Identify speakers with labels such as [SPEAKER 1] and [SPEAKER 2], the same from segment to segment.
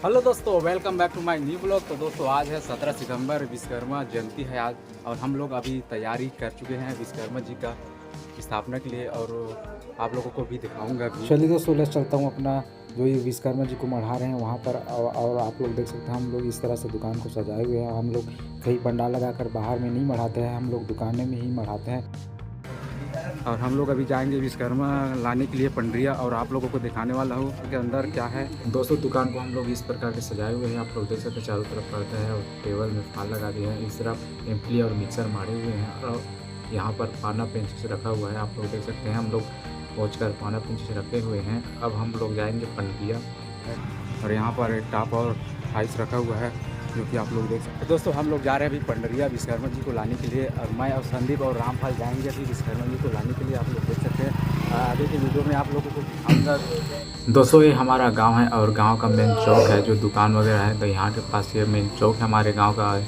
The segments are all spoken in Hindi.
[SPEAKER 1] हेलो दोस्तों, welcome back to my new blog. तो दोस्तों आज है 17 सितंबर, विश्वकर्मा जयंती है आज। और हम लोग अभी तैयारी कर चुके हैं विश्वकर्मा जी का स्थापना के लिए, और आप लोगों को भी दिखाऊंगा भी।
[SPEAKER 2] चलिए दोस्तों, ले चलता हूँ अपना जो ये विश्वकर्मा जी को मढ़ा रहे हैं वहाँ पर। और आप लोग देख सकते हैं हम लोग इस तरह से दुकान को सजाए हुए हैं। हम लोग कहीं पंडाल लगाकर बाहर में नहीं मढ़ाते हैं, हम लोग दुकानें में ही मढ़ाते हैं।
[SPEAKER 1] और हम लोग अभी जाएंगे विश्वकर्मा लाने के लिए पंडरिया, और आप लोगों को दिखाने वाला हूँ कि अंदर क्या है। दोस्तों दुकान को हम लोग इस प्रकार के सजाए हुए हैं, आप लोग देख सकते हैं। चारों तरफ पर्दा है और टेबल में फाल लगा दिया है। इस तरफ एम्पली और मिक्सर मारे हुए हैं, और यहाँ पर पाना पेंचिस रखा हुआ है, आप लोग देख सकते हैं। हम लोग पहुँच कर पाना पेंचिस रखे हुए हैं। अब हम लोग जाएंगे पंडरिया, और यहाँ पर एक टॉप और आइस रखा हुआ है जो कि आप लोग देख सकते हैं। दोस्तों हम लोग जा रहे हैं अभी पंडरिया विश्वकर्मा जी को लाने के लिए, और मैं और संदीप और रामपाल जाएंगे अभी विश्वकर्मा जी को लाने के लिए। आप लोग देख सकते हैं, आगे की वीडियो में आप लोगों को दिखाऊंगा। दोस्तों ये हमारा गांव है, और गांव का मेन चौक है जो दुकान वगैरह है, तो यहाँ के पास ये मेन चौक है हमारे गाँव का।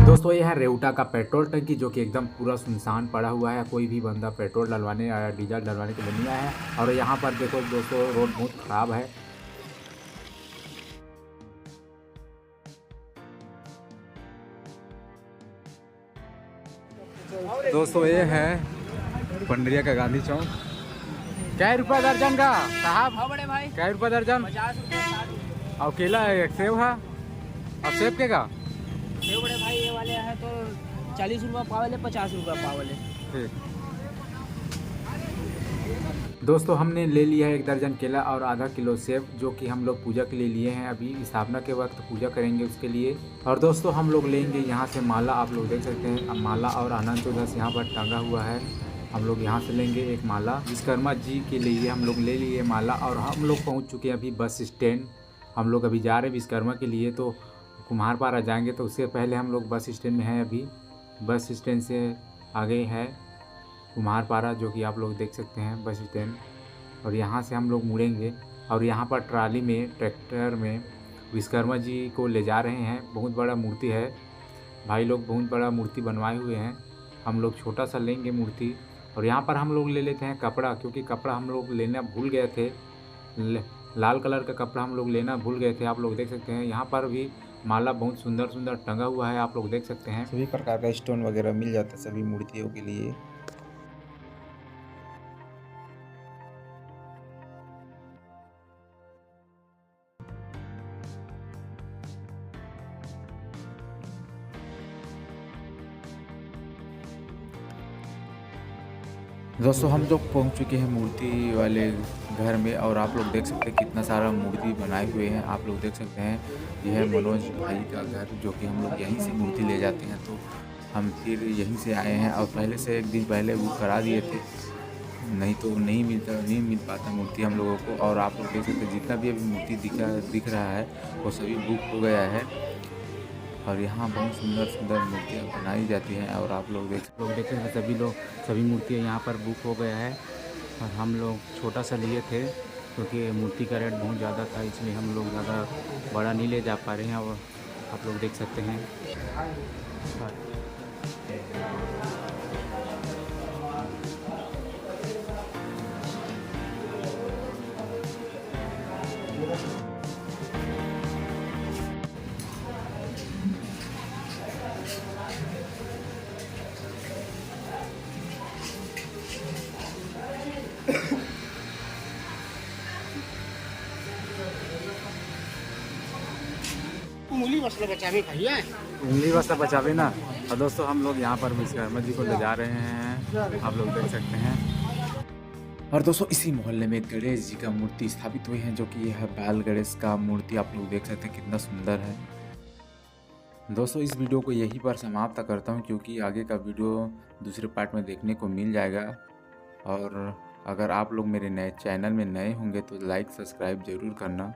[SPEAKER 1] दोस्तों ये है रेउटा का पेट्रोल टंकी, जो कि एकदम पूरा सुनसान पड़ा हुआ है। कोई भी बंदा पेट्रोल डलवाने या डीजल डलवाने के लिए नहीं आया है। और यहाँ पर देखो दोस्तों, रोड बहुत ख़राब है। दोस्तों ये है पंडरिया का गांधी चौक। क्या रुपया दर्जन का साहब?
[SPEAKER 3] हाँ बड़े भाई,
[SPEAKER 1] क्या रुपया दर्जन?
[SPEAKER 3] 50 रुपये 60 रुपये।
[SPEAKER 1] और केला है, एक सेब है, और सेब के का?
[SPEAKER 3] सेब बड़े भाई ये वाले हैं तो 40 रुपये पाव है, 50 रुपये पाव है।
[SPEAKER 1] ठीक। दोस्तों हमने ले लिया है 1 दर्जन केला और आधा किलो सेब, जो कि हम लोग पूजा के लिए लिए हैं। अभी स्थापना के वक्त पूजा करेंगे उसके लिए। और दोस्तों हम लोग लेंगे यहाँ से माला, आप लोग देख सकते हैं। अब माला और आनंद उदास यहाँ पर टंगा हुआ है। हम लोग यहाँ से लेंगे एक माला विश्वकर्मा जी के लिए। हम लोग ले लिए माला, और हम लोग पहुँच चुके हैं अभी बस स्टैंड। हम लोग अभी जा रहे हैं विश्वकर्मा के लिए, तो कुम्हारपारा जाएंगे। तो उससे पहले हम लोग बस स्टैंड में हैं अभी। बस स्टैंड से आगे है कुम्हारपारा, जो कि आप लोग देख सकते हैं बस स्टैंड। और यहाँ से हम लोग मुड़ेंगे, और यहाँ पर ट्राली में, ट्रैक्टर में विश्वकर्मा जी को ले जा रहे हैं। बहुत बड़ा मूर्ति है भाई लोग, बहुत बड़ा मूर्ति बनवाए हुए हैं। हम लोग छोटा सा लेंगे मूर्ति। और यहाँ पर हम लोग ले लेते हैं कपड़ा, क्योंकि कपड़ा हम लोग लेना भूल गए थे। लाल कलर का कपड़ा हम लोग लेना भूल गए थे। आप लोग देख सकते हैं यहाँ पर भी माला बहुत सुंदर सुंदर टंगा हुआ है, आप लोग देख सकते हैं।
[SPEAKER 2] सभी प्रकार का स्टोन वगैरह मिल जाता है सभी मूर्तियों के लिए। दोस्तों हम लोग पहुंच चुके हैं मूर्ति वाले घर में, और आप लोग देख सकते हैं कितना सारा मूर्ति बनाए हुए हैं। आप लोग देख सकते हैं यह है मनोज भाई का घर, जो कि हम लोग यहीं से मूर्ति ले जाते हैं। तो हम फिर यहीं से आए हैं, और पहले से 1 दिन पहले बुक करा दिए थे, नहीं तो नहीं मिल पाता मूर्ति हम लोगों को। और आप लोग देख सकते हैं जितना भी अभी मूर्ति दिख रहा है वो सभी बुक हो गया है। और यहाँ बहुत सुंदर सुंदर मूर्तियाँ बनाई जाती हैं। और आप लोग देख रहे हैं
[SPEAKER 1] सभी मूर्तियाँ यहाँ पर बुक हो गया है। और हम लोग छोटा सा लिए थे, क्योंकि मूर्ति का रेट बहुत ज़्यादा था, इसलिए हम लोग ज़्यादा बड़ा नहीं ले जा पा रहे हैं। और आप लोग देख सकते हैं।
[SPEAKER 3] उंगली मसला बचावे भैया।
[SPEAKER 1] उंगली वस्ता बचावे ना। और दोस्तों हम लोग यहाँ पर विश्वकर्मा जी को ले जा रहे हैं, आप लोग देख सकते हैं।
[SPEAKER 2] और दोस्तों इसी मोहल्ले में गणेश जी का मूर्ति स्थापित हुई है, जो कि यह है बाल गणेश का मूर्ति। आप लोग देख सकते हैं कितना सुंदर है। दोस्तों इस वीडियो को यहीं पर समाप्त करता हूं, क्योंकि आगे का वीडियो दूसरे पार्ट में देखने को मिल जाएगा। और अगर आप लोग मेरे नए चैनल में नए होंगे तो लाइक सब्सक्राइब ज़रूर करना।